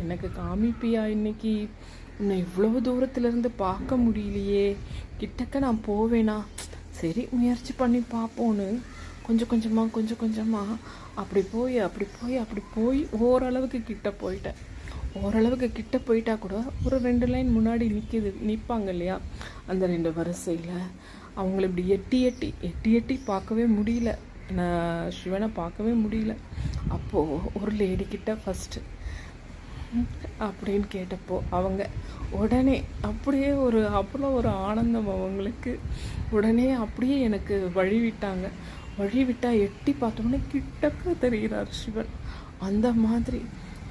எனக்கு காமிப்பியா இன்னைக்கு? உன்னை இவ்வளவு தூரத்துலேருந்து பார்க்க முடியலையே, கிட்டக்க நான் போவேனா? சரி முயற்சி பண்ணி பார்ப்போன்னு கொஞ்சம் கொஞ்சமாக அப்படி போய் ஓரளவுக்கு கிட்ட போயிட்டேன். ஓரளவுக்கு கிட்ட போயிட்டா கூட ஒரு 2 லைன் முன்னாடி நிற்பாங்க இல்லையா, அந்த 2 வரிசையில் அவங்கள இப்படி எட்டி பார்க்கவே முடியல. நான் சிவனை பார்க்கவே முடியல. அப்போது ஒரு லேடி கிட்ட ஃபஸ்ட்டு அப்படின்னு கேட்டப்போ அவங்க உடனே அப்படியே அவ்வளோ ஒரு ஆனந்தம் அவங்களுக்கு. உடனே அப்படியே எனக்கு வழிவிட்டா எட்டி பார்த்தோன்னே கிட்டக்க தெரிகிறார் சிவன். அந்த மாதிரி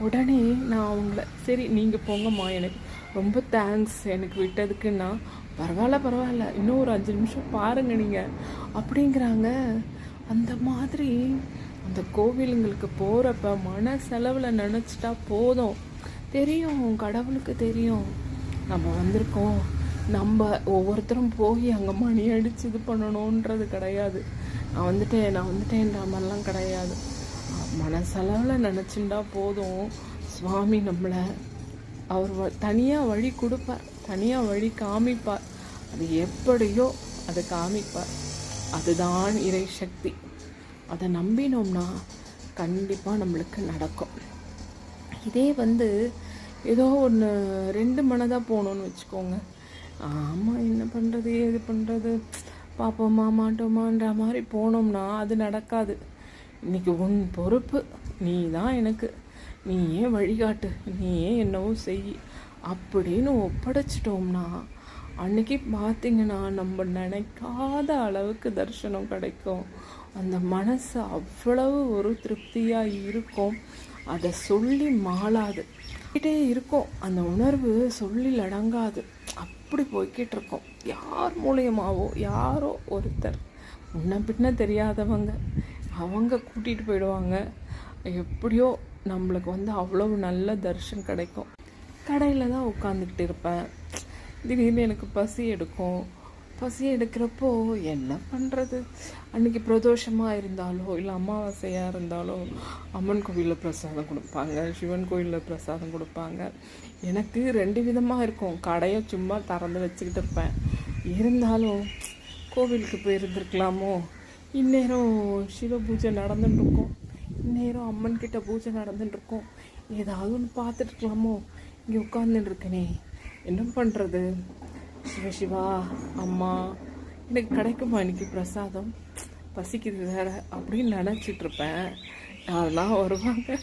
உடனே நான் அவங்கள, சரி நீங்கள் போங்கம்மா, எனக்கு ரொம்ப தேங்க்ஸ் எனக்கு விட்டதுக்குன்னா, பரவாயில்ல இன்னும் ஒரு 5 நிமிஷம் பாருங்கள் நீங்கள் அப்படிங்கிறாங்க. அந்த மாதிரி அந்த கோவிலுங்களுக்கு போகிறப்ப மனசெலவில் நினச்சிட்டா போதும், தெரியும் கடவுளுக்கு தெரியும் நம்ம வந்திருக்கோம். நம்ம ஒவ்வொருத்தரும் போய் அங்கே மணி அடித்து இது பண்ணணுன்றது கிடையாது. நான் வந்துட்டேன்ற மாதிரிலாம் கிடையாது. மனசளவில் நினச்சிண்டா போதும், சுவாமி நம்மளை அவர் தனியாக வழி கொடுப்பார், தனியாக வழி காமிப்பார். அது எப்படியோ அதை காமிப்பார். அதுதான் இறை சக்தி. அதை நம்பினோம்னா கண்டிப்பாக நம்மளுக்கு நடக்கும். இதே ஏதோ ஒன்று 2 மனதாக போகணுன்னு வச்சுக்கோங்க, ஆமாம் என்ன பண்ணுறது ஏது பண்ணுறது பார்ப்போமா மாட்டோமான்ற மாதிரி போனோம்னா அது நடக்காது. இன்றைக்கி உன் பொறுப்பு, நீ தான் எனக்கு, நீ ஏன் வழிகாட்டு, நீ ஏன் என்னவோ செய் அப்படின்னு ஒப்படைச்சிட்டோம்னா அன்றைக்கி பார்த்திங்கன்னா நம்ம நினைக்காத அளவுக்கு தரிசனம் கிடைக்கும். அந்த மனசு அவ்வளவு ஒரு திருப்தியாக இருக்கும். அதை சொல்லி மாளாது கிட்டே இருக்கும். அந்த உணர்வு சொல்லி அடங்காது. அப்படி போய்கிட்டு இருக்கோம். யார் மூலியமாவோ யாரோ ஒருத்தர் முன்ன பின்ன தெரியாதவங்க அவங்க கூட்டிகிட்டு போயிடுவாங்க. எப்படியோ நம்மளுக்கு அவ்வளவு நல்ல தரிசனம் கிடைக்கும். கடையில் தான் உட்காந்துக்கிட்டு இருப்பேன். திடீர்னு எனக்கு பசி எடுக்கிறப்போ என்ன பண்ணுறது, அன்றைக்கி பிரதோஷமாக இருந்தாலோ இல்லை அமாவாசையாக இருந்தாலோ அம்மன் கோவிலில் பிரசாதம் கொடுப்பாங்க, சிவன் கோவிலில் பிரசாதம் கொடுப்பாங்க. எனக்கு 2 விதமாக இருக்கும். கடையை சும்மா திறந்து வச்சுக்கிட்டு இருப்பேன். இருந்தாலும் கோவிலுக்கு போயிருந்துருக்கலாமோ, இந்நேரம் சிவ பூஜை நடந்துட்டுருக்கோம், இந்நேரம் அம்மன்கிட்ட பூஜை நடந்துட்டுருக்கோம், ஏதாவது ஒன்று பார்த்துட்டுருக்கலாமோ, இங்கே உட்காந்துட்டுருக்கனே என்ன பண்ணுறது, சிவா அம்மா எனக்கு கிடைக்குமா இன்னைக்கு பிரசாதம், பசிக்குது வேற அப்படின்னு நினச்சிட்ருப்பேன். அதெல்லாம் வருவாங்க.